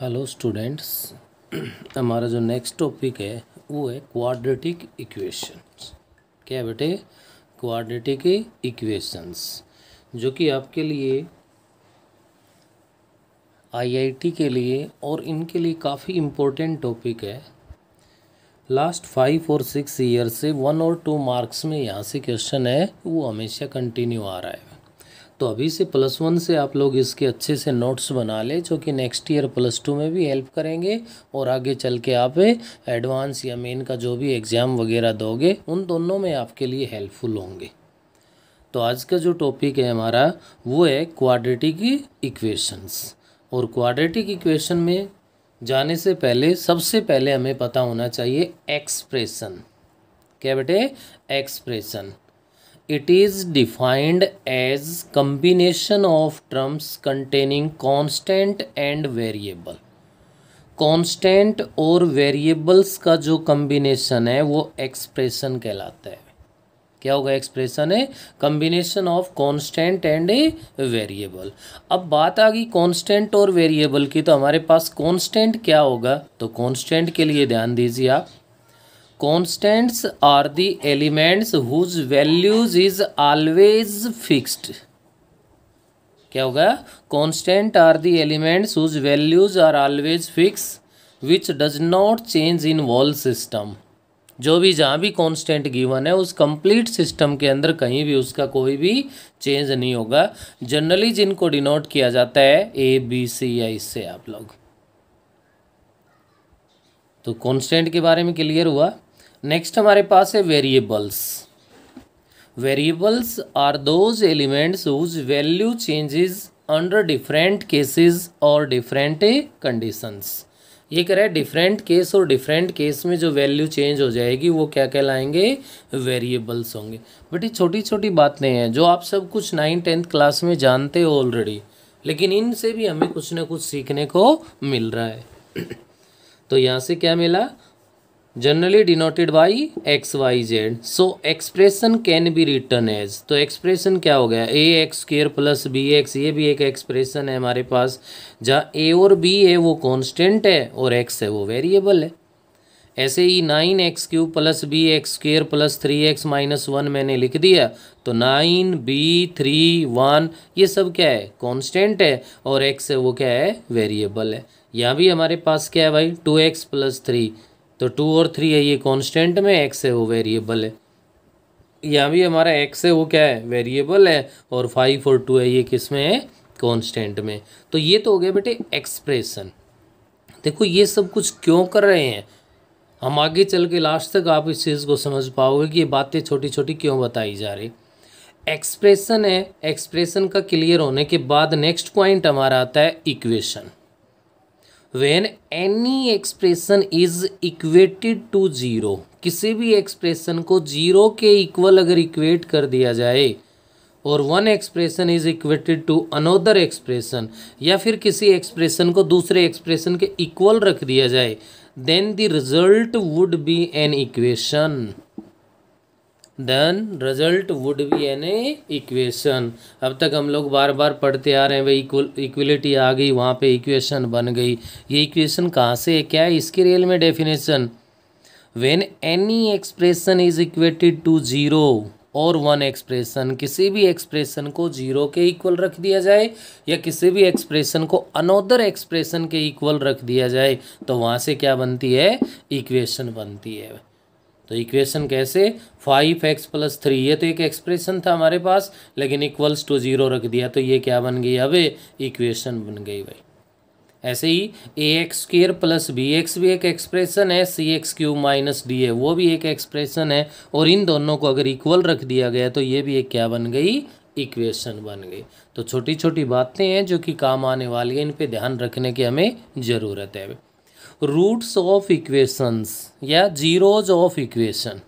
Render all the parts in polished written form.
Hello students. हमारा जो next topic है वो है क्वाड्रेटिक इक्वेशंस। क्या है बेटे? क्वाड्रेटिक इक्वेशंस, जो कि आपके लिए आईआईटी के लिए और इनके लिए काफ़ी इम्पोर्टेंट टॉपिक है। लास्ट 5 और 6 ईयर से 1 और 2 मार्क्स में यहाँ से क्वेश्चन है वो हमेशा कंटिन्यू आ रहा है। तो अभी से +1 से आप लोग इसके अच्छे से नोट्स बना ले, जो कि नेक्स्ट ईयर +2 में भी हेल्प करेंगे और आगे चल के आप एडवांस या मेन का जो भी एग्ज़ाम वगैरह दोगे उन दोनों में आपके लिए हेल्पफुल होंगे। तो आज का जो टॉपिक है हमारा वो है क्वाड्रेटिक इक्वेशंस। और क्वाड्रेटिक इक्वेशन में जाने से पहले सबसे पहले हमें पता होना चाहिए एक्सप्रेशन। क्या बेटे? Expression. It is defined as combination of terms containing constant and variable। Constant और वेरिएबल्स का जो कम्बिनेशन है वो एक्सप्रेशन कहलाता है। क्या होगा? एक्सप्रेशन है combination of constant and variable. अब बात आ गई कांस्टेंट और वेरिएबल की, तो हमारे पास कांस्टेंट क्या होगा? तो कांस्टेंट के लिए ध्यान दीजिए आप। Constants are the elements whose values is always fixed। क्या होगा? Constant are the elements whose values are always fixed, which does not change in whole system। जो भी जहाँ भी कांस्टेंट गिवन है उस कंप्लीट सिस्टम के अंदर कहीं भी उसका कोई भी चेंज नहीं होगा। जनरली जिनको डिनोट किया जाता है ABC या इससे आप लोग। तो कांस्टेंट के बारे में क्लियर हुआ। नेक्स्ट हमारे पास है variables. Variables are those elements whose value changes under different cases और डिफरेंट कंडीशंस। ये कह रहा है डिफरेंट केस और डिफरेंट केस में जो वैल्यू चेंज हो जाएगी वो क्या कहलाएंगे? वेरिएबल्स होंगे। बट ये छोटी छोटी बातें हैं जो आप सब कुछ 9th-10th क्लास में जानते हो ऑलरेडी, लेकिन इनसे भी हमें कुछ ना कुछ सीखने को मिल रहा है। तो यहाँ से क्या मिला? Generally denoted by XYZ। So expression can be written as. तो एक्सप्रेशन क्या हो गया? AX² + BX, ये भी एक एक्सप्रेशन है हमारे पास, जहाँ A और B है वो कांस्टेंट है और X है वो वेरिएबल है। ऐसे ही 9x³ + BX² + 3x - 1 मैंने लिख दिया, तो 9B3 1 ये सब क्या है? कांस्टेंट है और X है वो क्या है? वेरिएबल है। यहाँ भी हमारे पास क्या है भाई? 2x + 3, तो 2 और 3 है ये कांस्टेंट में, X है वो वेरिएबल है। यहाँ भी हमारा X है वो क्या है? वेरिएबल है, और 5 और 2 है ये किस में है? कांस्टेंट में। तो ये तो हो गया बेटे एक्सप्रेशन। देखो ये सब कुछ क्यों कर रहे हैं हम, आगे चल के लास्ट तक आप इस चीज़ को समझ पाओगे कि ये बातें छोटी छोटी क्यों बताई जा रही। एक्सप्रेशन है, एक्सप्रेशन का क्लियर होने के बाद नेक्स्ट पॉइंट हमारा आता है equation. When any expression is equated to 0, किसी भी एक्सप्रेशन को 0 के इक्वल अगर इक्वेट कर दिया जाए, और 1 expression is equated to another expression, या फिर किसी एक्सप्रेशन को दूसरे एक्सप्रेशन के इक्वल रख दिया जाए, then the result would be an equation. Then result would be an equation. अब तक हम लोग बार बार पढ़ते आ रहे हैं भाई इक्वलिटी आ गई, वहाँ पे इक्वेशन बन गई। ये इक्वेशन कहाँ से है? क्या है इसकी रियल में definition? When any expression is equated to 0 और 1 एक्सप्रेशन, किसी भी एक्सप्रेशन को 0 के इक्वल रख दिया जाए या किसी भी एक्सप्रेशन को अनदर एक्सप्रेशन के इक्वल रख दिया जाए, तो वहाँ से क्या बनती है? इक्वेशन बनती है। तो इक्वेशन कैसे? 5x + 3, ये तो एक एक्सप्रेशन था हमारे पास, लेकिन इक्वल्स टू 0 रख दिया, तो ये क्या बन गई? अब इक्वेशन बन गई भाई। ऐसे ही AX² + BX भी एक एक्सप्रेशन है, CX³ - D है वो भी एक एक्सप्रेशन है, और इन दोनों को अगर इक्वल रख दिया गया तो ये भी एक क्या बन गई? इक्वेशन बन गई। तो छोटी छोटी बातें हैं जो कि काम आने वाली है, इन पे ध्यान रखने की हमें ज़रूरत है। रूट्स ऑफ इक्वेशंस या zeros of equation.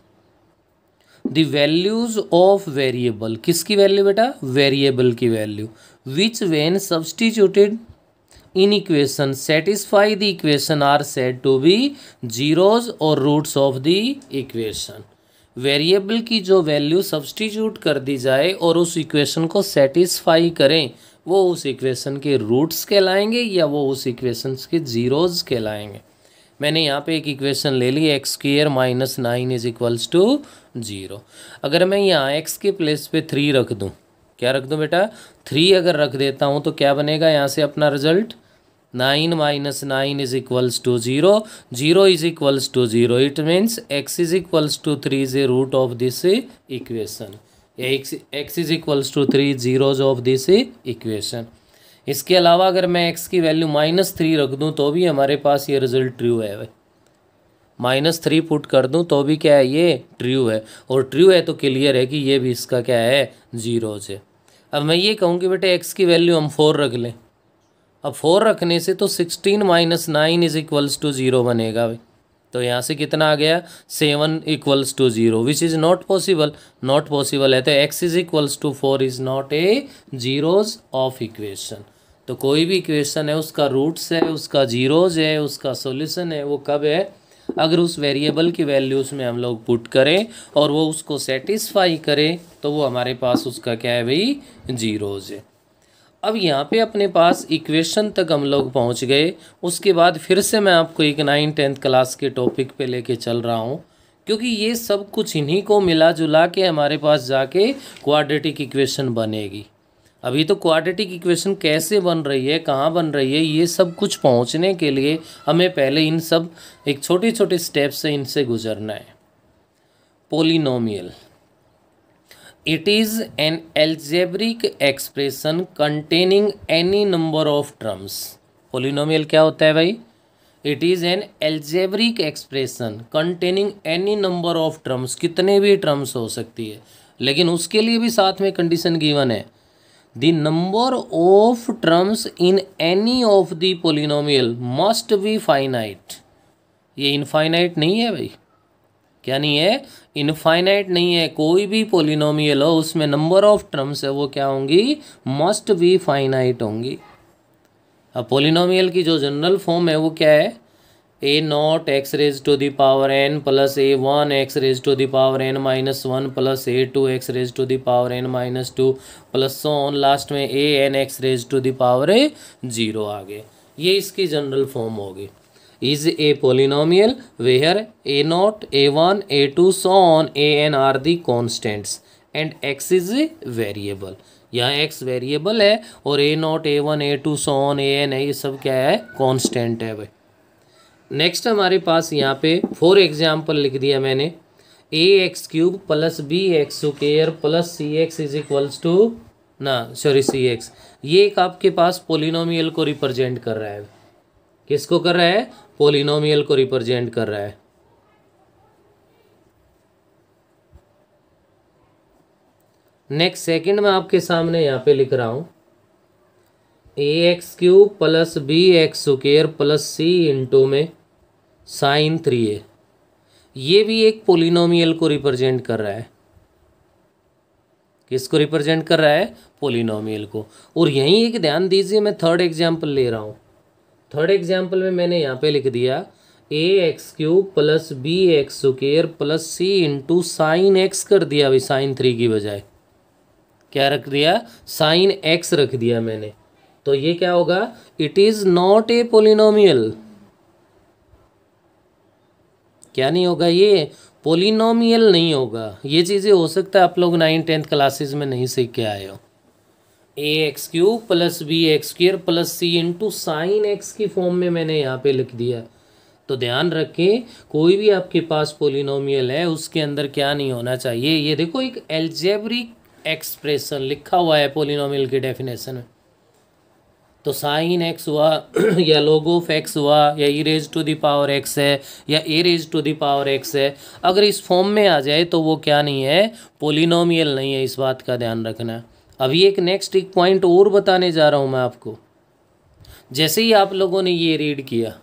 The values of variable, किसकी वैल्यू बेटा? वेरिएबल की value, which when substituted in equation satisfy the equation are said to be zeros और roots of the equation. Variable की जो value substitute कर दी जाए और उस इक्वेशन को सेटिस्फाई करें वो उस इक्वेशन के रूट्स कहलाएंगे या वो उस इक्वेशंस के जीरोज़ कहलाएंगे। मैंने यहाँ पे एक इक्वेशन ले ली, X square minus 9 is equals to 0। अगर मैं यहाँ एक्स के प्लेस पे 3 रख दूँ, क्या रख दूँ बेटा, 3 अगर रख देता हूँ तो क्या बनेगा यहाँ से अपना result, 9 minus 9 is equals to 0, 0 is equals to 0, it means x is equals to 3 is a root of this equation, x is equals to 3 zeros of this equation. इसके अलावा अगर मैं x की वैल्यू -3 रख दूं तो भी हमारे पास ये रिजल्ट ट्रू है भाई, -3 पुट कर दूं तो भी क्या है, ये ट्रू है, और ट्रू है तो क्लियर है कि ये भी इसका क्या है, जीरोज है। अब मैं ये कहूँ कि बेटे x की वैल्यू हम 4 रख लें, अब 4 रखने से तो 16 माइनस 9 इज इक्वल्स टू 0 बनेगा भाई, तो यहाँ से कितना आ गया, 7 equals to 0, which is not possible, not possible है, तो x is equals to 4 is not a zeros of equation. तो कोई भी इक्वेशन है उसका रूट्स है, उसका जीरोज है, उसका सॉल्यूशन है, वो कब है, अगर उस वेरिएबल की वैल्यू उसमें हम लोग पुट करें और वो उसको सेटिस्फाई करे तो वो हमारे पास उसका क्या है भाई, जीरोज है। अब यहाँ पे अपने पास इक्वेशन तक हम लोग पहुँच गए, उसके बाद फिर से मैं आपको एक 9th-10th क्लास के टॉपिक पे लेके चल रहा हूँ, क्योंकि ये सब कुछ इन्हीं को मिला जुला के हमारे पास जाके क्वाड्रेटिक इक्वेशन बनेगी। अभी तो क्वाड्रेटिक इक्वेशन कैसे बन रही है, कहाँ बन रही है, ये सब कुछ पहुँचने के लिए हमें पहले इन सब एक छोटे छोटे स्टेप से इनसे गुजरना है। Polynomial, it is an algebraic expression containing any number of terms। Polynomial क्या होता है भाई, it is an algebraic expression containing any number of terms, कितने भी टर्म्स हो सकती है, लेकिन उसके लिए भी साथ में कंडीशन गिवन है, the number of terms in any of the polynomial must be finite। ये इनफाइनाइट नहीं है भाई, क्या नहीं है, इनफाइनाइट नहीं है, कोई भी पोलिनोमियल हो उसमें नंबर ऑफ टर्म्स है वो क्या होंगी, मस्ट बी फाइनाइट होंगी। अब पोलिनोमियल की जो जनरल फॉर्म है वो क्या है, a0 x raise to the power n plus a1 x raise to the power n minus 1 plus a2 x raise to the power n minus 2 plus so on, last में an x raise to the power 0 आ गए, ये इसकी general form होगी। is a polynomial where a0, a1, a2 so on an are the constants and x is a variable। यहाँ x variable है और a0, a1, a2 so on an है, ये सब क्या है, कांस्टेंट है भाई। नेक्स्ट हमारे पास यहाँ पे फॉर एग्जाम्पल लिख दिया मैंने, ax³ plus bx square plus cx is equals to cx, ये एक आपके पास पोलिनोमियल को रिप्रेजेंट कर रहा है, किसको कर रहा है, पोलिनोमियल को रिप्रेजेंट कर रहा है। नेक्स्ट सेकंड में आपके सामने यहाँ पे लिख रहा हूँ, ax³ plus bx square plus c into में sin 3a, ये भी एक पोलिनोमियल को रिप्रेजेंट कर रहा है, किसको रिप्रेजेंट कर रहा है, पोलिनोमियल को। और यहीं एक ध्यान दीजिए, मैं थर्ड एग्जाम्पल ले रहा हूँ, थर्ड एग्जाम्पल में मैंने यहाँ पे लिख दिया ax³ plus bx square plus c into sine x कर दिया भाई, साइन 3 की बजाय क्या रख दिया, साइन x रख दिया मैंने, तो ये क्या होगा, it is not a polynomial, क्या नहीं होगा, ये पोलिनोमियल नहीं होगा। ये चीज़ें हो सकता है आप लोग 9th-10th क्लासेस में नहीं सीख के आए हो। ax³ plus bx square plus c into sine x की फॉर्म में मैंने यहाँ पे लिख दिया, तो ध्यान रखें कोई भी आपके पास पोलिनोमियल है उसके अंदर क्या नहीं होना चाहिए, ये देखो एक अलजेब्रिक एक्सप्रेशन लिखा हुआ है पोलिनोमियल की डेफिनेशन में, तो साइन x हुआ या log ऑफ x हुआ या e raise to the power x है या a raise to the power x है, अगर इस फॉर्म में आ जाए तो वो क्या नहीं है, पोलिनोमियल नहीं है, इस बात का ध्यान रखना। अभी एक नेक्स्ट एक पॉइंट और बताने जा रहा हूँ मैं आपको, जैसे ही आप लोगों ने ये रीड किया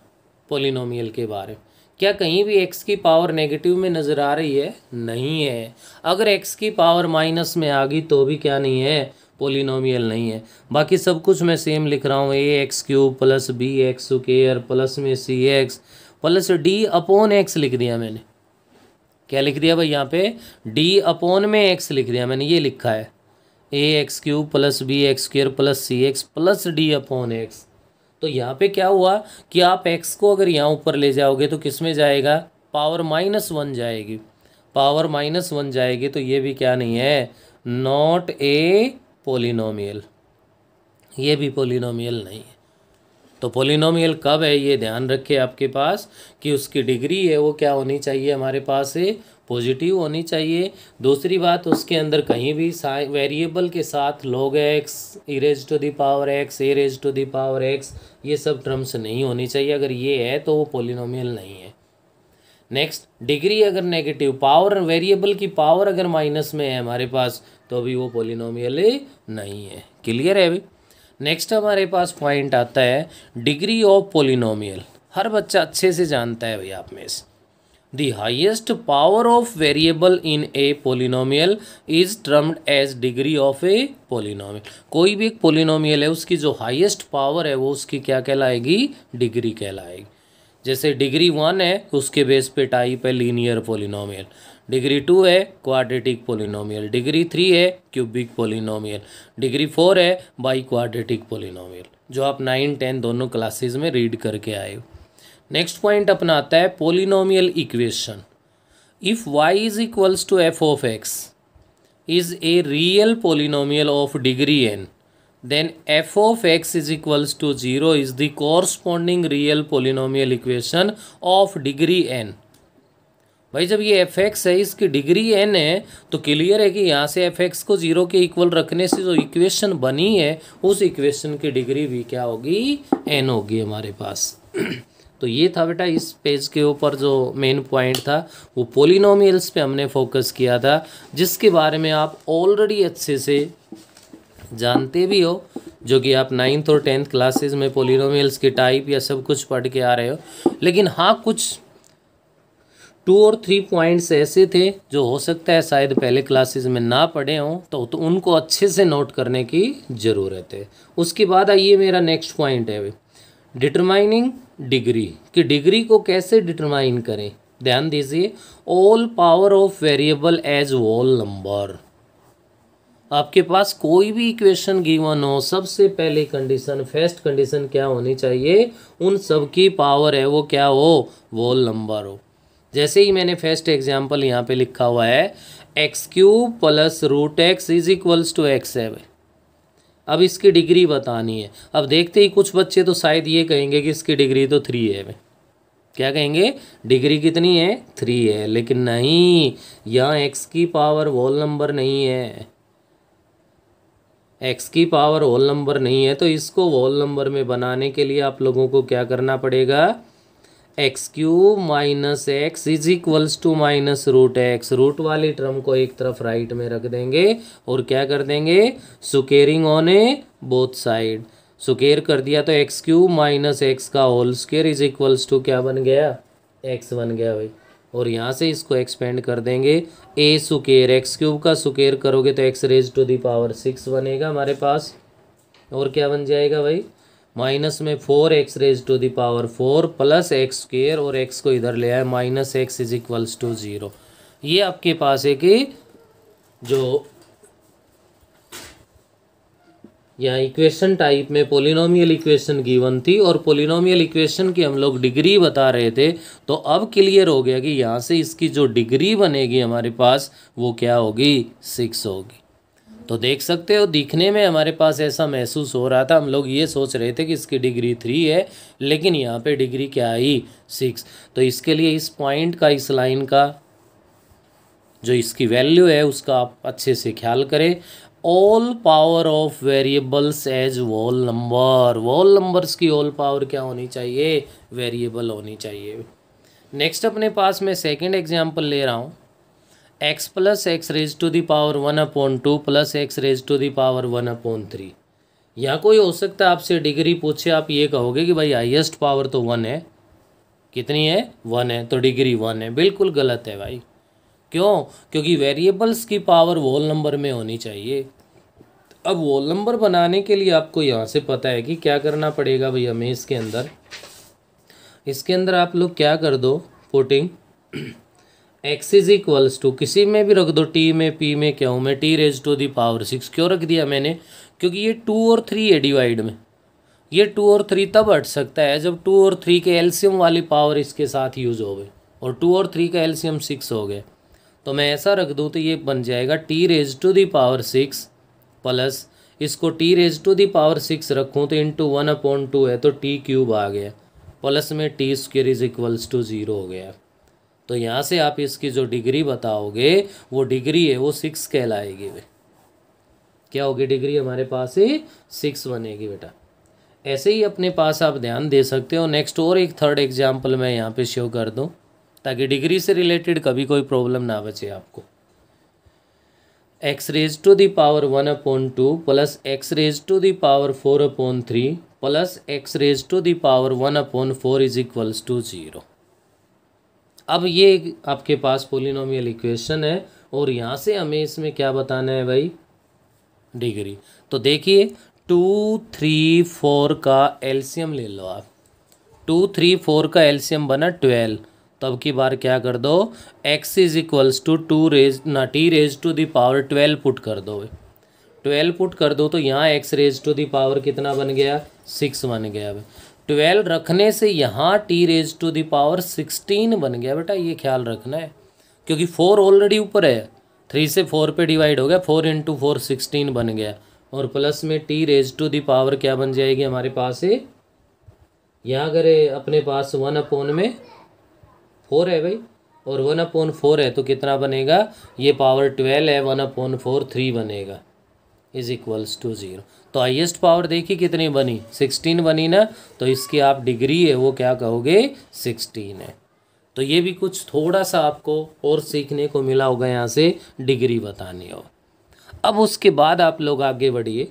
पोलिनोमियल के बारे में, क्या कहीं भी x की पावर नेगेटिव में नज़र आ रही है, नहीं है। अगर x की पावर माइनस में आ गई तो भी क्या नहीं है, पोलिनोमियल नहीं है। बाकी सब कुछ मैं सेम लिख रहा हूँ, ax³ plus bx square plus में cx plus d upon x लिख दिया मैंने, क्या लिख दिया भाई यहाँ पे, d अपॉन में x लिख दिया मैंने, ये लिखा है A X cube plus B X square plus C X plus D upon X. तो यहाँ पे क्या हुआ कि आप x को अगर यहाँ ऊपर ले जाओगे तो किस में जाएगा, पावर -1 जाएगी, पावर -1 जाएगी। तो ये भी क्या नहीं है, नॉट ए पोलिनोमियल, ये भी पोलिनोमियल नहीं है। तो पोलिनोमियल कब है ये ध्यान रखे आपके पास कि उसकी डिग्री है वो क्या होनी चाहिए, हमारे पास है पॉजिटिव होनी चाहिए। दूसरी बात, उसके अंदर कहीं भी वेरिएबल के साथ log x, e raise to the power x, a raise to the power x, ये सब टर्म्स नहीं होनी चाहिए। अगर ये है तो वो पोलिनोमियल नहीं है। नेक्स्ट, डिग्री अगर नेगेटिव, पावर वेरिएबल की पावर अगर माइनस में है हमारे पास, तो अभी वो पोलिनोमियल नहीं है। क्लियर है अभी। नेक्स्ट हमारे पास पॉइंट आता है डिग्री ऑफ पोलिनोमियल। हर बच्चा अच्छे से जानता है भैया आप में से। The highest power of variable in a polynomial is termed as degree of a polynomial. कोई भी एक पोलिनोमियल है उसकी जो हाईएस्ट पावर है वो उसकी क्या कहलाएगी, डिग्री कहलाएगी। जैसे डिग्री 1 है उसके बेस पे टाइप है लीनियर पोलिनोमियल, डिग्री 2 है क्वाड्रेटिक पोलिनोमियल, डिग्री 3 है क्यूबिक पोलिनोमियल, डिग्री 4 है बाई क्वाड्रेटिक पोलिनोमियल, जो आप 9, 10 दोनों क्लासेस में रीड करके आए हो। नेक्स्ट पॉइंट अपना आता है polynomial equation. If y is equals to f of x is a real polynomial of degree n, then f of x is equals to 0 is the corresponding real polynomial equation of degree n। भाई जब ये fx है इसकी degree n है तो clear है कि यहाँ से fx को 0 के इक्वल रखने से जो इक्वेशन बनी है उस इक्वेशन की डिग्री भी क्या होगी, n होगी हमारे पास। तो ये था बेटा इस पेज के ऊपर जो मेन पॉइंट था वो पोलिनोमियल्स पे हमने फोकस किया था, जिसके बारे में आप ऑलरेडी अच्छे से जानते भी हो, जो कि आप 9th और 10th क्लासेस में पोलिनोमियल्स के टाइप या सब कुछ पढ़ के आ रहे हो। लेकिन हाँ, कुछ 2 और 3 पॉइंट्स ऐसे थे जो हो सकता है शायद पहले क्लासेस में ना पढ़े हों, तो उनको अच्छे से नोट करने की ज़रूरत है। उसके बाद आइए मेरा नेक्स्ट पॉइंट है डिटरमाइनिंग डिग्री, कि डिग्री को कैसे डिटरमाइन करें। ध्यान दीजिए, all power of variable as whole number. आपके पास कोई भी इक्वेशन गिवन हो, सबसे पहले कंडीशन, फर्स्ट कंडीशन क्या होनी चाहिए, उन सब की पावर है वो क्या हो, होल नंबर हो। जैसे ही मैंने फर्स्ट एग्जांपल यहाँ पे लिखा हुआ है x³ plus √x is equals to x है। अब इसकी डिग्री बतानी है। अब देखते ही कुछ बच्चे तो शायद ये कहेंगे कि इसकी डिग्री तो 3 है। क्या कहेंगे, डिग्री कितनी है, 3 है। लेकिन नहीं, यहाँ x की पावर होल नंबर नहीं है, x की पावर होल नंबर नहीं है। तो इसको होल नंबर में बनाने के लिए आप लोगों को क्या करना पड़ेगा, x³ minus x is equals to minus √x, root वाली टर्म को एक तरफ राइट में रख देंगे और क्या कर देंगे, squaring on a both side. Square कर दिया तो x³ माइनस x का whole square is equals to क्या बन गया, x बन गया भाई। और यहाँ से इसको एक्सपेंड कर देंगे, a सुकेयर x³ का सुकेयर करोगे तो x raise to the power 6 बनेगा हमारे पास। और क्या बन जाएगा भाई, माइनस में 4x raise to the power 4 plus x square, और x को इधर ले आए minus x is equals to 0। ये आपके पास है कि जो यहाँ इक्वेशन टाइप में पोलिनोमियल इक्वेशन गिवन थी और पोलिनोमियल इक्वेशन की हम लोग डिग्री बता रहे थे। तो अब क्लियर हो गया कि यहाँ से इसकी जो डिग्री बनेगी हमारे पास वो क्या होगी, 6 होगी। तो देख सकते हो, दिखने में हमारे पास ऐसा महसूस हो रहा था, हम लोग ये सोच रहे थे कि इसकी डिग्री 3 है, लेकिन यहाँ पे डिग्री क्या आई, 6। तो इसके लिए इस पॉइंट का, इस लाइन का जो इसकी वैल्यू है उसका आप अच्छे से ख्याल करें। All power of variables as whole number, whole numbers की ऑल पावर क्या होनी चाहिए, वेरिएबल होनी चाहिए। नेक्स्ट अपने पास मैं सेकेंड एग्जाम्पल ले रहा हूँ, x plus x raise to the power 1/2 plus x raise to the power 1/3। यहाँ कोई हो सकता है आपसे डिग्री पूछे, आप ये कहोगे कि भाई हाईएस्ट पावर तो 1 है। कितनी है, 1 है, तो डिग्री 1 है। बिल्कुल गलत है भाई। क्यों, क्योंकि वेरिएबल्स की पावर होल नंबर में होनी चाहिए। अब होल नंबर बनाने के लिए आपको यहाँ से पता है कि क्या करना पड़ेगा भाई हमें। इसके अंदर आप लोग क्या कर दो, putting x is equals to, किसी में भी रख दो, t में, p में, क्यों में, t raise to the power 6 क्यों रख दिया मैंने, क्योंकि ये 2 और 3 है डिवाइड में, ये 2 और 3 तब हट सकता है जब 2 और 3 के एलसीएम वाली पावर इसके साथ यूज हो गई, और 2 और 3 का एलसीएम 6 हो गया। तो मैं ऐसा रख दूँ तो ये बन जाएगा t raise to the power 6 प्लस इसको t raise to the power 6 रखूँ तो इंटू 1/2 है तो t क्यूब आ गया, प्लस में t square is equals to 0 हो गया। तो यहाँ से आप इसकी जो डिग्री बताओगे वो डिग्री है वो 6 कहलाएगी। वे क्या होगी डिग्री हमारे पास ही 6 बनेगी बेटा। ऐसे ही अपने पास आप ध्यान दे सकते हो। नेक्स्ट और एक थर्ड एग्जाम्पल मैं यहाँ पे शो कर दूँ ताकि डिग्री से रिलेटेड कभी कोई प्रॉब्लम ना बचे आपको। x raise to the power 1/2 plus x raise to the power 4/3 plus x raise to the power 1/4 is equals to 0। अब ये आपके पास पोलिनोमियल इक्वेशन है और यहाँ से हमें इसमें क्या बताना है भाई, डिग्री। तो देखिए 2, 3, 4 का एलसीएम ले लो आप। 2, 3, 4 का एलसीएम बना 12। तो अब की बार क्या कर दो, x is equals to t raise to the power 12 put कर दो। 12 पुट कर दो तो यहाँ x raise to the power कितना बन गया, 6 बन गया। 12 रखने से यहाँ t raise to the power 16 बन गया बेटा, ये ख्याल रखना है क्योंकि 4 ऑलरेडी ऊपर है, 3 से 4 पे डिवाइड हो गया, 4 × 4 16 बन गया। और प्लस में t raise to the power क्या बन जाएगी हमारे पास है, यहाँ अगर अपने पास 1/4 है भाई और 1/4 है तो कितना बनेगा, ये पावर 12 है, 1/4 3 बनेगा इज इक्वल्स टू 0। तो हाइएस्ट पावर देखिए कितनी बनी, 16 बनी ना। तो इसकी आप डिग्री है वो क्या कहोगे, 16 है। तो ये भी कुछ थोड़ा सा आपको और सीखने को मिला होगा यहाँ से डिग्री बतानी हो। अब उसके बाद आप लोग आगे बढ़िए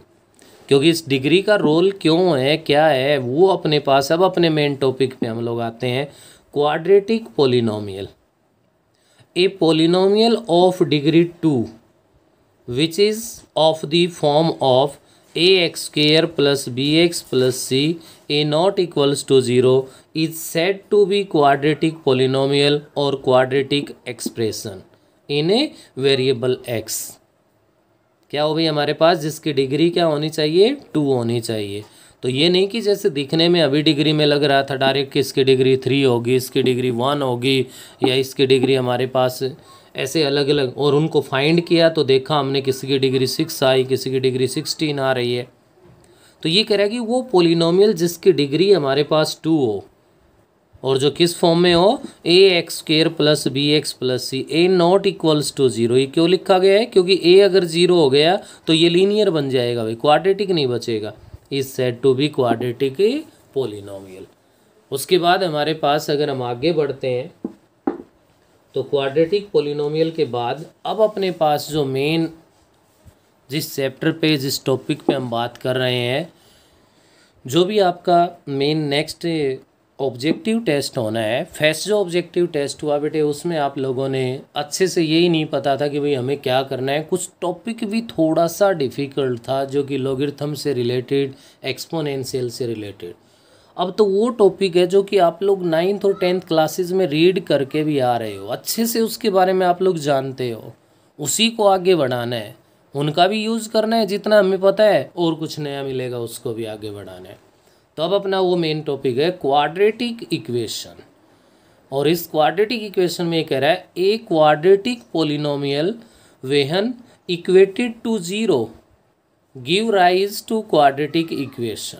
क्योंकि इस डिग्री का रोल क्यों है क्या है वो अपने पास। अब अपने मेन टॉपिक पे हम लोग आते हैं, quadratic polynomial. A polynomial of degree 2 which is of the form of ax square plus bx plus c a not equals to 0 is said to be quadratic polynomial or quadratic expression in a variable x। क्या हो भाई हमारे पास, जिसकी degree क्या होनी चाहिए, 2 होनी चाहिए। तो ये नहीं कि जैसे दिखने में अभी डिग्री में लग रहा था डायरेक्ट कि इसकी डिग्री 3 होगी, इसकी डिग्री 1 होगी, या इसकी डिग्री हमारे पास ऐसे अलग अलग, और उनको फाइंड किया तो देखा हमने किसी की डिग्री 6 आई, किसी की डिग्री 16 आ रही है। तो ये कह रहा है कि वो पोलिनोमियल जिसकी डिग्री हमारे पास 2 हो और जो किस फॉर्म में हो, ax² plus bx plus c a not equals to 0। ये क्यों लिखा गया है, क्योंकि a अगर 0 हो गया तो ये लीनियर बन जाएगा भाई, क्वाड्रेटिक नहीं बचेगा। Is said to be quadratic polynomial. उसके बाद हमारे पास अगर हम आगे बढ़ते हैं तो क्वाड्रेटिक पोलिनोमियल के बाद अब अपने पास जो मेन जिस चैप्टर पे जिस टॉपिक पे हम बात कर रहे हैं, जो भी आपका मेन नेक्स्ट ऑब्जेक्टिव टेस्ट होना है, फर्स्ट जो ऑब्जेक्टिव टेस्ट हुआ बेटे उसमें आप लोगों ने अच्छे से यही नहीं पता था कि भाई हमें क्या करना है। कुछ टॉपिक भी थोड़ा सा डिफ़िकल्ट था जो कि लॉगरिथम से रिलेटेड, एक्सपोनेंशियल से रिलेटेड। अब तो वो टॉपिक है जो कि आप लोग 9th और 10th क्लासेस में रीड करके भी आ रहे हो, अच्छे से उसके बारे में आप लोग जानते हो, उसी को आगे बढ़ाना है, उनका भी यूज़ करना है जितना हमें पता है, और कुछ नया मिलेगा उसको भी आगे बढ़ाना है। तो अब अपना वो मेन टॉपिक है क्वाड्रेटिक इक्वेशन। और इस क्वाड्रेटिक इक्वेशन में कह रहा है a quadratic polynomial when equated to 0 give rise to quadratic equation.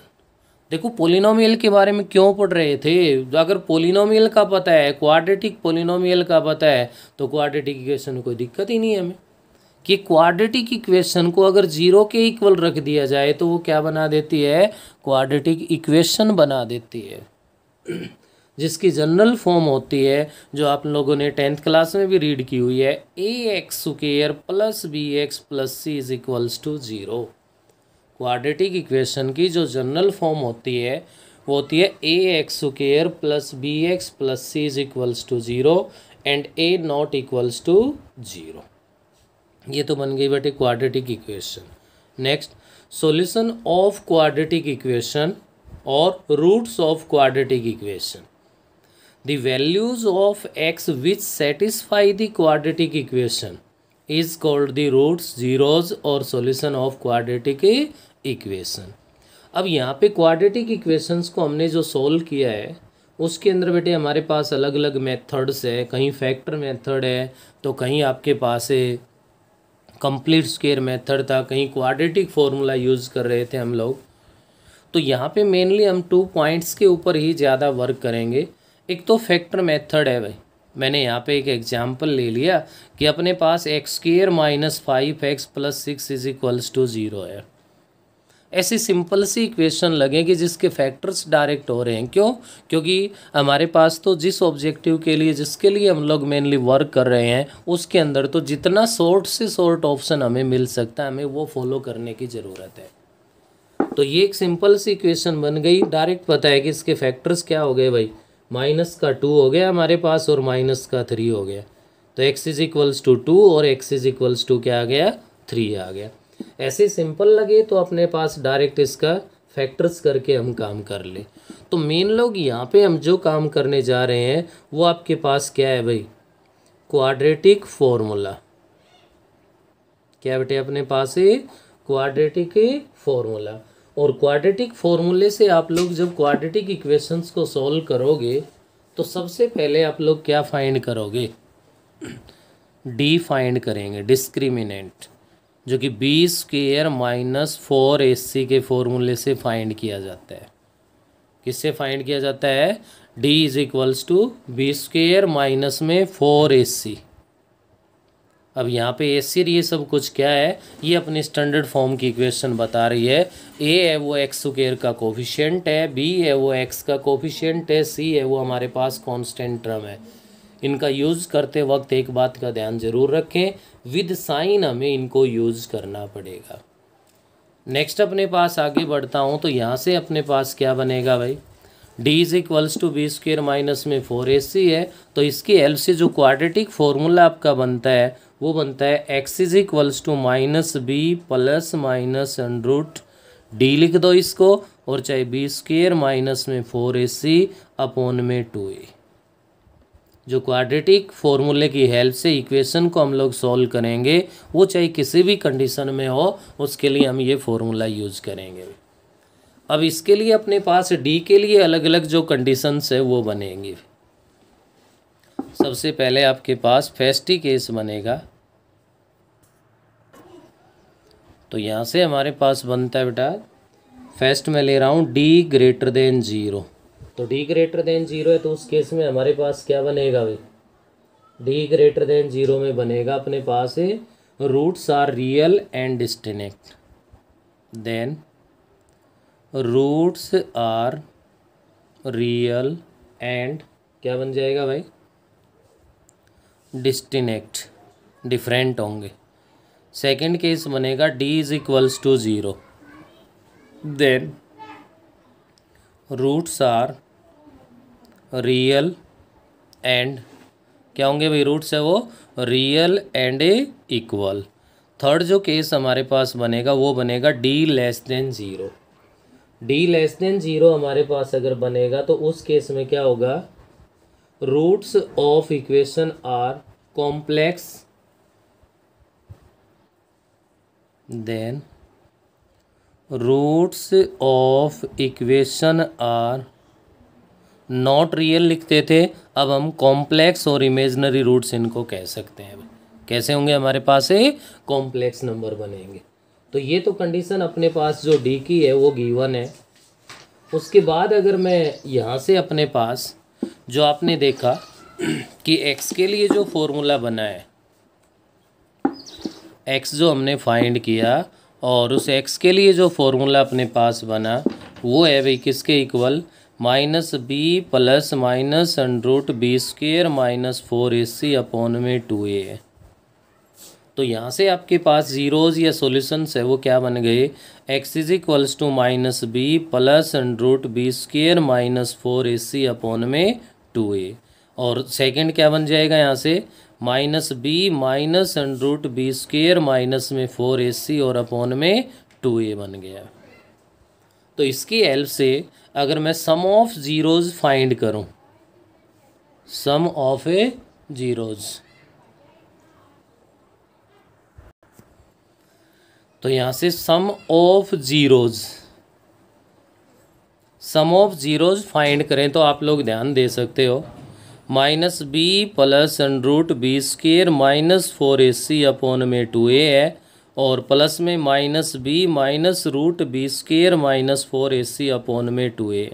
देखो पोलिनोमियल के बारे में क्यों पढ़ रहे थे, अगर पोलिनोमियल का पता है, क्वाड्रेटिक पोलिनोमियल का पता है तो क्वाड्रेटिक इक्वेशन में कोई दिक्कत ही नहीं है हमें। कि क्वाड्रेटिक इक्वेशन को अगर 0 के इक्वल रख दिया जाए तो वो क्या बना देती है, क्वाड्रेटिक इक्वेशन बना देती है, जिसकी जनरल फॉर्म होती है जो आप लोगों ने 10th क्लास में भी रीड की हुई है, ax² plus bx plus c is equals to 0। Quadratic equation की जो जनरल फॉर्म होती है वो होती है ax² plus bx plus c is equals to 0 and a not equals to 0। ये तो बन गई बेटे quadratic equation. Next, solution of quadratic equation और roots of quadratic equation. The values of X which satisfy the quadratic equation is called the roots, zeros और solution of quadratic equation. अब यहाँ पे क्वाड्रेटिक इक्वेशंस को हमने जो solve किया है उसके अंदर बेटे हमारे पास अलग अलग मेथड्स है, कहीं फैक्टर मेथड है तो कहीं आपके पास है कंप्लीट स्क्वायर मेथड था, कहीं क्वाड्रेटिक फॉर्मूला यूज़ कर रहे थे हम लोग। तो यहाँ पे मेनली हम 2 पॉइंट्स के ऊपर ही ज़्यादा वर्क करेंगे। एक तो फैक्टर मेथड है भाई, मैंने यहाँ पे एक एग्जांपल ले लिया कि अपने पास X square minus 5x plus 6 is equals to 0 है। ऐसी सिंपल सी इक्वेशन लगेगी जिसके फैक्टर्स डायरेक्ट हो रहे हैं। क्यों? क्योंकि हमारे पास तो जिस ऑब्जेक्टिव के लिए जिसके लिए हम लोग मेनली वर्क कर रहे हैं उसके अंदर तो जितना शॉर्ट से शॉर्ट ऑप्शन हमें मिल सकता है हमें वो फॉलो करने की ज़रूरत है। तो ये एक सिंपल सी इक्वेशन बन गई, डायरेक्ट पता है कि इसके फैक्टर्स क्या हो गए भाई, माइनस का 2 हो गया हमारे पास और माइनस का 3 हो गया। तो x इज इक्वल्स टू 2 और x इज इक्वल्स टू क्या आ गया, 3 आ गया। ऐसे सिंपल लगे तो अपने पास डायरेक्ट इसका फैक्टर्स करके हम काम कर ले। तो मेन लोग यहाँ पे हम जो काम करने जा रहे हैं वो आपके पास क्या है भाई, क्वाड्रेटिक फॉर्मूला। क्या बेटे अपने पास है क्वाड्रेटिक फॉर्मूला। और क्वाड्रेटिक फॉर्मूले से आप लोग जब क्वाड्रेटिक इक्वेशंस को सॉल्व करोगे तो सबसे पहले आप लोग क्या फाइंड करोगे, डी फाइंड करेंगे, डिस्क्रिमिनेंट, जो कि बी स्क्वेयर माइनस 4ac के फॉर्मूले से फाइंड किया जाता है। किससे फाइंड किया जाता है, D is equals to b square minus में 4ac। अब यहाँ पे एसी ये सब कुछ क्या है, ये अपनी स्टैंडर्ड फॉर्म की इक्वेशन बता रही है। ए है वो एक्स स्क्वायर का कोफिशिएंट है, बी है वो एक्स का कोफिशिएंट है, सी है वो हमारे पास कांस्टेंट टर्म है। इनका यूज़ करते वक्त एक बात का ध्यान जरूर रखें, विद साइन हमें इनको यूज़ करना पड़ेगा। नेक्स्ट अपने पास आगे बढ़ता हूँ तो यहाँ से अपने पास क्या बनेगा भाई, D is equals to b square minus में 4ac है। तो इसकी हेल्प से जो क्वाड्रेटिक फॉर्मूला आपका बनता है वो बनता है x is equals to minus b plus minus under root D लिख दो इसको, और चाहे बी स्क्वेयर माइनस में 4ac अपॉन में 2a। जो क्वाड्रेटिक फॉर्मूले की हेल्प से इक्वेशन को हम लोग सॉल्व करेंगे वो चाहे किसी भी कंडीशन में हो उसके लिए हम ये फॉर्मूला यूज़ करेंगे। अब इसके लिए अपने पास डी के लिए अलग अलग जो कंडीशंस है वो बनेंगी। सबसे पहले आपके पास फर्स्ट ही केस बनेगा, तो यहाँ से हमारे पास बनता है बेटा, फर्स्ट मैं ले रहा हूँ डी ग्रेटर देन 0। तो डी ग्रेटर देन 0 है तो उस केस में हमारे पास क्या बनेगा भाई, डी ग्रेटर देन 0 में बनेगा अपने पास है roots are real and distinct, then roots are real and क्या बन जाएगा भाई, डिस्टिंक्ट, डिफरेंट होंगे। सेकंड केस बनेगा D is equals to 0, then roots are real and क्या होंगे भाई, रूट्स है वो रियल एंड इक्वल। थर्ड जो केस हमारे पास बनेगा वो बनेगा D less than 0। D less than 0 हमारे पास अगर बनेगा तो उस केस में क्या होगा, roots of equation are complex, then roots of equation are not real लिखते थे, अब हम कॉम्प्लेक्स और इमेजनरी रूट्स इनको कह सकते हैं। कैसे होंगे, हमारे पास है कॉम्प्लेक्स नंबर बनेंगे। तो ये तो कंडीशन अपने पास जो डी की है वो गिवन है। उसके बाद अगर मैं यहाँ से अपने पास जो आपने देखा कि x के लिए जो फॉर्मूला बना है, x जो हमने फाइंड किया और उस x के लिए जो फॉर्मूला अपने पास बना वो है भाई किसके equal, minus b plus minus under root B square minus 4ac upon में 2a है। तो यहाँ से आपके पास जीरोज़ या सॉल्यूशंस है वो क्या बन गए, x is equals to minus b plus under root B square minus 4ac upon में 2a। और सेकंड क्या बन जाएगा यहाँ से, minus b minus under root B square minus में 4ac और अपॉन में 2a बन गया। तो इसकी हेल्प से अगर मैं सम ऑफ जीरोज़ फाइंड करूँ सम ऑफ ए जीरोज। तो यहाँ से सम ऑफ जीरोज फाइंड करें तो आप लोग ध्यान दे सकते हो, minus b plus under root b square minus 4ac upon में 2a है, और प्लस में minus b minus root b square minus 4ac upon में 2a।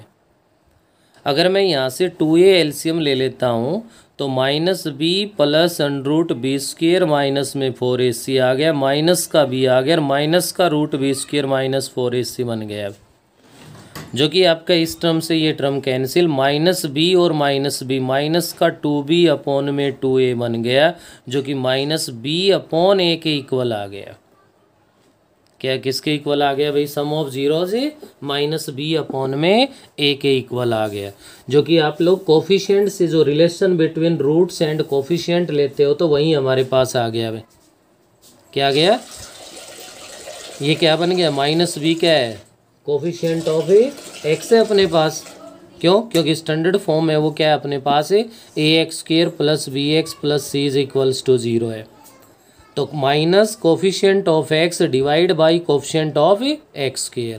अगर मैं यहाँ से 2a एलसीएम ले लेता हूँ तो minus b plus under root b square minus में 4ac आ गया, माइनस का बी आ गया, माइनस का root b square minus 4ac बन गया, जो कि आपका इस टर्म से ये टर्म कैंसिल, माइनस बी और माइनस बी, माइनस का 2b अपॉन में 2a बन गया, जो कि माइनस बी अपॉन a के इक्वल आ गया। क्या किसके इक्वल आ गया भाई? सम ऑफ जीरो से माइनस बी अपॉन में a के इक्वल आ गया, जो कि आप लोग कोफिशिएंट से जो relation between roots and coefficient लेते हो तो वही हमारे पास आ गया भाई। क्या गया? ये क्या बन गया? माइनस बी क्या है? कोफिशिएंट ऑफ एक्स है अपने पास। क्यों? क्योंकि स्टैंडर्ड फॉर्म है वो क्या है अपने पास है, ax² plus bx plus c is equals to 0 है। तो minus coefficient of x divide by coefficient of x²,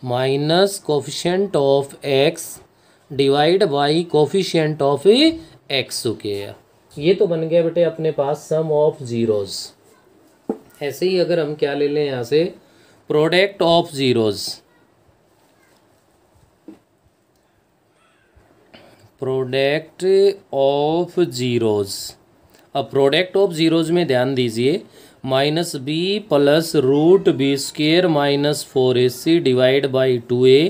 minus coefficient of x divide by coefficient of x²। ये तो बन गया बेटे अपने पास सम ऑफ जीरोज। ऐसे ही अगर हम क्या ले लें यहाँ से, product of zeros, product of zeros. अब प्रोडक्ट ऑफ जीरोज में ध्यान दीजिए, minus b plus root b square minus 4ac divide by 2a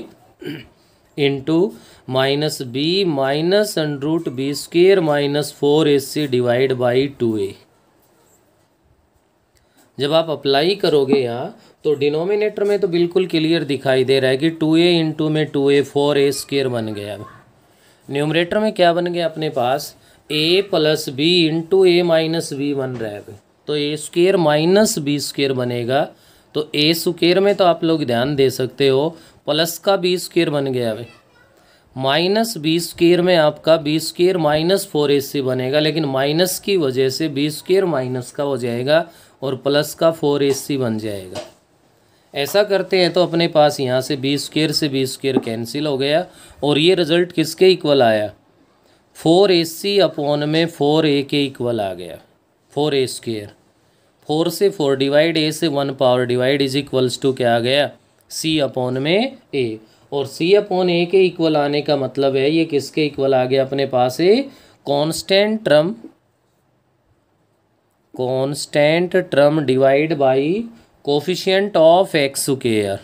into minus b minus under root b square minus 4ac divide by 2a। जब आप apply करोगे यहाँ तो denominator में तो बिल्कुल क्लियर दिखाई दे रहा है कि 2a इंटू में 2a 4a² बन गया। न्यूमरेटर में क्या बन गया अपने पास? a plus b into a minus b बन रहा है, तो a² माइनस b² बनेगा। तो a² में तो आप लोग ध्यान दे सकते हो प्लस का b² बन गया भाई, माइनस b² में आपका b² माइनस 4ac बनेगा, लेकिन माइनस की वजह से b² माइनस का हो जाएगा और प्लस का 4ac बन जाएगा। ऐसा करते हैं तो अपने पास यहाँ से b² से b² कैंसिल हो गया, और ये रिजल्ट किसके इक्वल आया? 4ac अपॉन में 4a के इक्वल आ गया, 4a²। 4 से 4 डिवाइड, a से 1 power divide is equals to क्या आ गया? c अपॉन में a। और c अपॉन a के इक्वल आने का मतलब है ये किसके इक्वल आ गया अपने पास है? Constant term divide by coefficient of x²।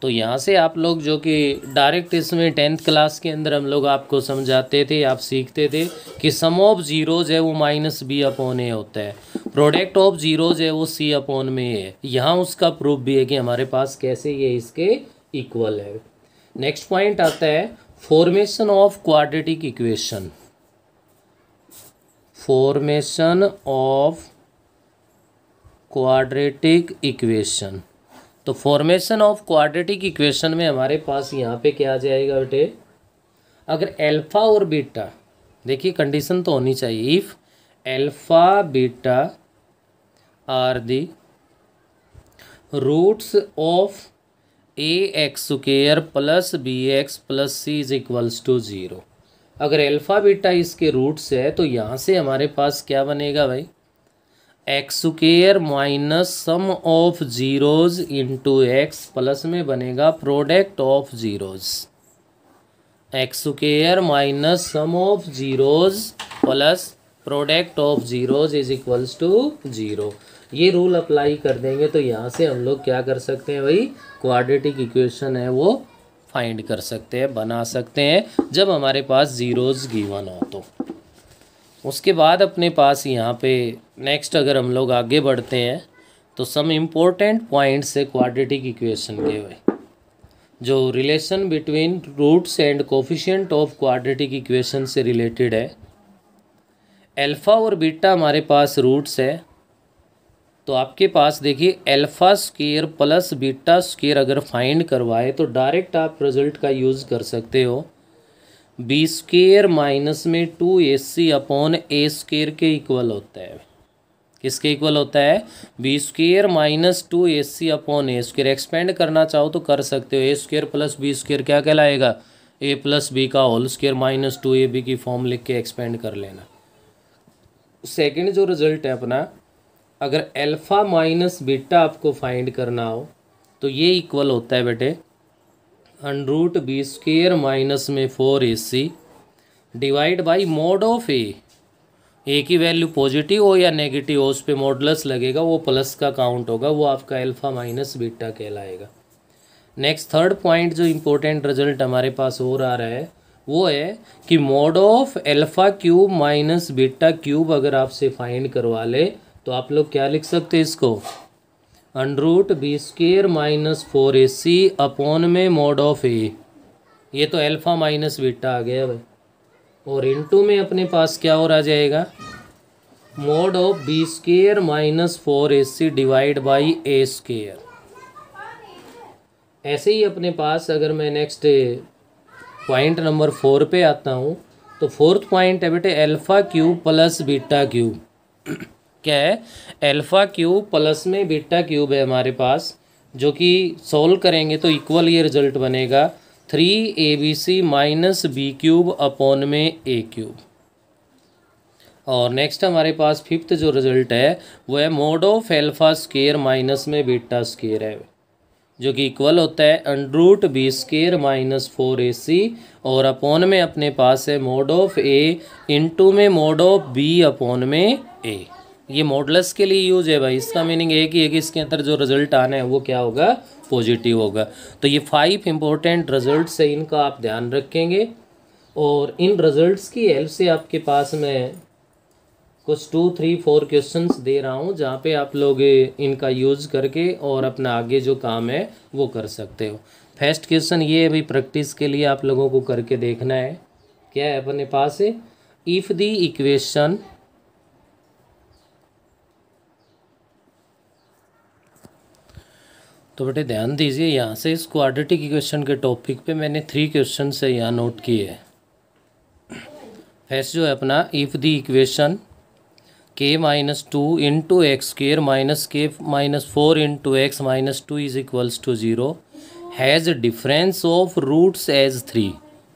तो यहाँ से आप लोग जो कि डायरेक्ट इसमें 10th क्लास के अंदर हम लोग आपको समझाते थे, आप सीखते थे कि सम ऑफ जीरोज है वो माइनस बी अपॉन ए होता है, प्रोडक्ट ऑफ जीरोज है वो सी अपॉन में है। यहाँ उसका प्रूफ भी है कि हमारे पास कैसे ये इसके इक्वल है। नेक्स्ट पॉइंट आता है formation of quadratic equation. Formation of quadratic equation. तो फॉर्मेशन ऑफ क्वाड्रेटिक इक्वेशन में हमारे पास यहाँ पे क्या आ जाएगा बेटे? अगर अल्फा और बीटा, देखिए कंडीशन तो होनी चाहिए, if alpha beta are the roots of ax² plus bx plus c is equals to 0। अगर अल्फा बीटा इसके रूट्स है तो यहाँ से हमारे पास क्या बनेगा भाई? x² minus sum of zeros into x plus में बनेगा product of zeros. x² minus sum of zeros plus product of zeros is equals to 0। ये रूल अप्लाई कर देंगे तो यहाँ से हम लोग क्या कर सकते हैं भाई? क्वाड्रेटिक इक्वेशन है वो फाइंड कर सकते हैं, बना सकते हैं जब हमारे पास जीरोज गिवन हो तो। उसके बाद अपने पास यहाँ पे नेक्स्ट अगर हम लोग आगे बढ़ते हैं तो सम इम्पोर्टेंट पॉइंट्स है क्वाड्रेटिक इक्वेशन के भाई, जो relation between roots and coefficient of quadratic equation से रिलेटेड है। अल्फा और बीटा हमारे पास रूट्स है, तो आपके पास देखिए α² प्लस β² अगर फाइंड करवाए तो डायरेक्ट आप रिजल्ट का यूज़ कर सकते हो। बी स्क्वेयर माइनस में 2ac अपॉन ए स्क्वेयर के इक्वल होता है। किसके इक्वल होता है? B square minus 2ac upon A square. Expand करना चाहो तो कर सकते हो, A square plus B square क्या कहलाएगा? ए प्लस बी का होल स्क्वेयर माइनस 2ab की फॉर्म लिख के एक्सपेंड कर लेना। सेकंड जो रिजल्ट है अपना, अगर अल्फ़ा माइनस बीटा आपको फाइंड करना हो तो ये इक्वल होता है बेटे under root B square minus में 4ac divide by mod of A की वैल्यू पॉजिटिव हो या नेगेटिव हो उस पर मॉडुलस लगेगा, वो प्लस का काउंट होगा, वो आपका अल्फ़ा माइनस बीटा कहलाएगा। नेक्स्ट थर्ड पॉइंट जो इम्पोर्टेंट रिजल्ट हमारे पास और आ रहा है वो है कि mod of alpha cube minus beta cube अगर आपसे फाइंड करवा ले तो आप लोग क्या लिख सकते हैं इसको? Under root B square minus 4ac upon में मॉड ऑफ ए। ये तो अल्फ़ा माइनस बीटा आ गया भाई, और इनटू में अपने पास क्या और आ जाएगा? Mod of b square minus 4ac divide by a square. ऐसे ही अपने पास अगर मैं नेक्स्ट पॉइंट नंबर 4 पे आता हूँ तो फोर्थ पॉइंट है बेटे alpha cube plus beta cube. क्या है? अल्फ़ा क्यूब प्लस में बीटा क्यूब है हमारे पास, जो कि सोल्व करेंगे तो इक्वल ये रिजल्ट बनेगा 3abc minus B cube upon में ए क्यूब। और नेक्स्ट हमारे पास फिफ्थ जो रिजल्ट है वो है mod of alpha square minus में बीटा स्क्वेयर है, जो कि इक्वल होता है under root B square minus 4ac और अपॉन में अपने पास है मॉड ऑफ ए इंटू में मॉड ऑफ बी अपॉन में ए। ये मॉडुलस के लिए यूज है भाई, इसका मीनिंग एक ही है कि इसके अंदर जो रिजल्ट आना है वो क्या होगा? पॉजिटिव होगा। तो ये 5 इंपॉर्टेंट रिजल्ट्स है, इनका आप ध्यान रखेंगे और इन रिजल्ट्स की हेल्प से आपके पास मैं कुछ 2, 3, 4 क्वेश्चंस दे रहा हूँ जहाँ पे आप लोग इनका यूज़ करके और अपना आगे जो काम है वो कर सकते हो। फर्स्ट क्वेश्चन ये है भाई, प्रैक्टिस के लिए आप लोगों को करके देखना है। क्या है अपने पास? इफ़ द इक्वेशन तो बेटे ध्यान दीजिए, यहाँ से इस क्वाड्रेटिक इक्वेशन के टॉपिक पे मैंने 3 क्वेश्चन से यहाँ नोट किए हैं। फर्स्ट जो है अपना, if the equation k minus 2 into x square minus k minus 4 into x minus 2 is equals to 0 has difference of roots as 3।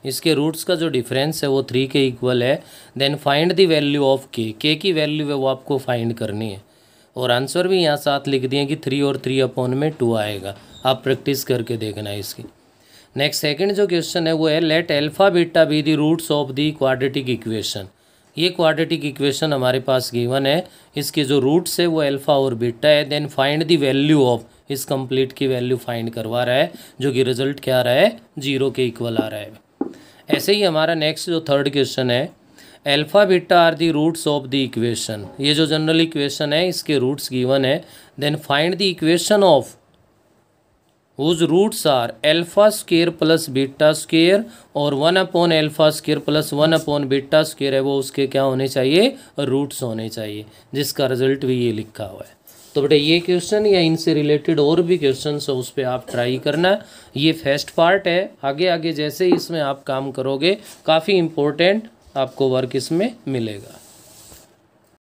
इसके रूट्स का जो डिफरेंस है वो 3 के इक्वल है। Then find the value of k की value है वो आपको फाइंड करनी है, और आंसर भी यहाँ साथ लिख दिए कि 3 और 3 अपॉन में 2 आएगा। आप प्रैक्टिस करके देखना है इसकी। नेक्स्ट सेकंड जो क्वेश्चन है वो है let alpha beta be the roots of the quadratic equation. ये क्वाड्रेटिक इक्वेशन हमारे पास गिवन है, इसके जो रूट्स है वो अल्फ़ा और बीटा है। Then find the value of, इस कंप्लीट की वैल्यू फाइंड करवा रहा है, जो कि रिजल्ट क्या आ रहा है? 0 के इक्वल आ रहा है। ऐसे ही हमारा नेक्स्ट जो थर्ड क्वेश्चन है, alpha beta are the roots of the equation. ये जो जनरल इक्वेशन है इसके रूट्स गिवन है। Then find the equation of whose roots are alpha square plus beta square और 1 upon alpha square plus 1 upon beta square है वो उसके क्या होने चाहिए? रूट्स होने चाहिए, जिसका रिजल्ट भी ये लिखा हुआ है। तो बेटा ये क्वेश्चन या इनसे रिलेटेड और भी क्वेश्चन है उस पर आप ट्राई करना। ये फर्स्ट पार्ट है, आगे आगे जैसे इसमें आप काम करोगे काफ़ी इम्पोर्टेंट आपको वर्क इसमें मिलेगा।